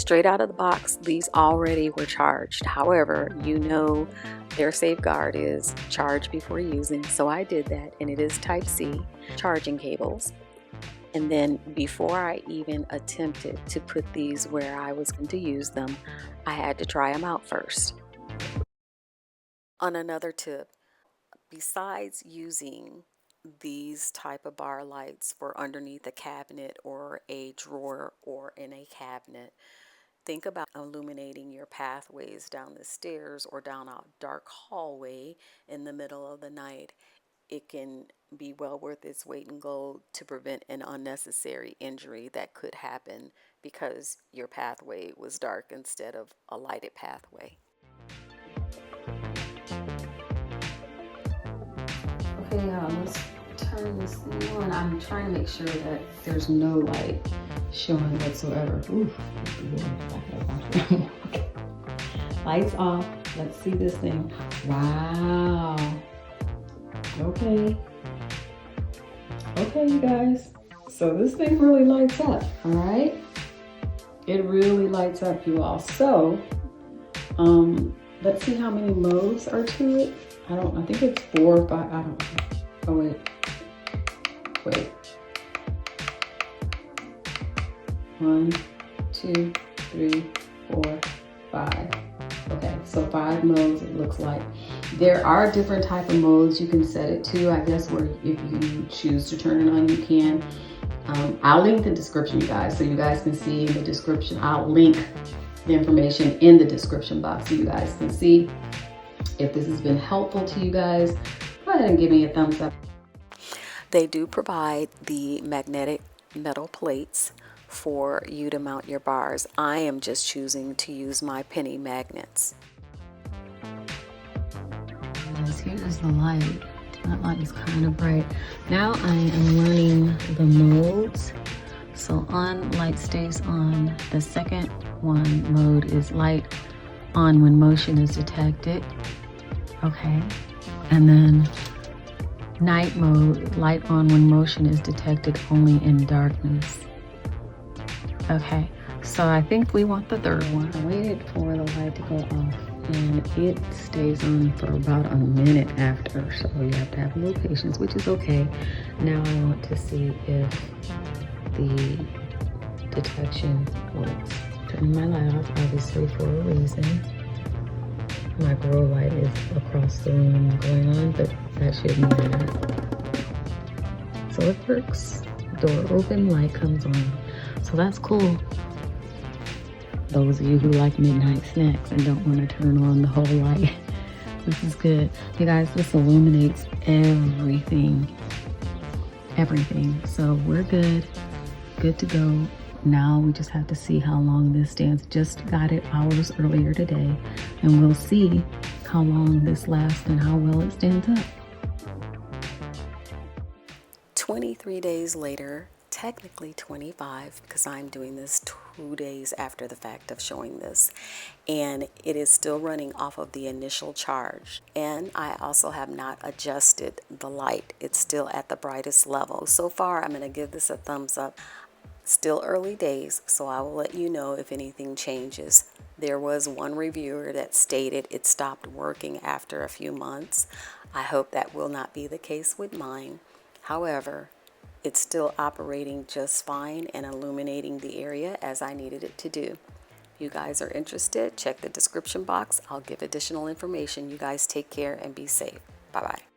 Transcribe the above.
Straight out of the box, these already were charged. However, you know their safeguard is charge before using, so I did that, and it is Type-C charging cables. And then before I even attempted to put these where I was going to use them, I had to try them out first. On another tip, besides using these type of bar lights for underneath a cabinet or a drawer or in a cabinet, think about illuminating your pathways down the stairs or down a dark hallway in the middle of the night. It can be well worth its weight in gold to prevent an unnecessary injury that could happen because your pathway was dark instead of a lighted pathway. Okay, y'all, let's turn this thing on. I'm trying to make sure that there's no light showing whatsoever. Ooh, okay. Lights off. Let's see this thing. Wow. Okay, you guys, so this thing really lights up. All right, it really lights up, you all. So let's see how many modes are to it. I think it's 4 or 5. I don't know. Oh wait 1 2 3 4 5. Okay, so 5 modes it looks like. There are different type of modes you can set it to, I guess, where if you choose to turn it on, you can. I'll link the description, you guys, so you guys can see in the description. I'll link the information in the description box so you guys can see. If this has been helpful to you guys, go ahead and give me a thumbs up. They do provide the magnetic metal plates for you to mount your bars. I am just choosing to use my penny magnets. Here's the light. That light is kind of bright. Now I am learning the modes. So on, light stays on. The second one mode is light on when motion is detected. Okay. And then night mode, light on when motion is detected only in darkness. Okay, so I think we want the third one. I waited for the light to go off and it stays on for about a minute after, so you have to have a little patience, which is okay. Now I want to see if the detection works. Turn my light off, obviously, for a reason. My grow light is across the room going on, but that shouldn't matter. So it works. Door open, light comes on. So that's cool. Those of you who like midnight snacks and don't want to turn on the whole light, this is good. You guys, this illuminates everything. Everything. So we're good. Good to go. Now we just have to see how long this stands. Just got it hours earlier today, and we'll see how long this lasts and how well it stands up. 23 days later, technically 25, because I'm doing this 2 days after the fact of showing this, and it is still running off of the initial charge. And I also have not adjusted the light. It's still at the brightest level. So far, I'm going to give this a thumbs up. Still early days, so I will let you know if anything changes. There was one reviewer that stated it stopped working after a few months. I hope that will not be the case with mine. However, it's still operating just fine and illuminating the area as I needed it to do. If you guys are interested, check the description box. I'll give additional information. You guys take care and be safe. Bye-bye.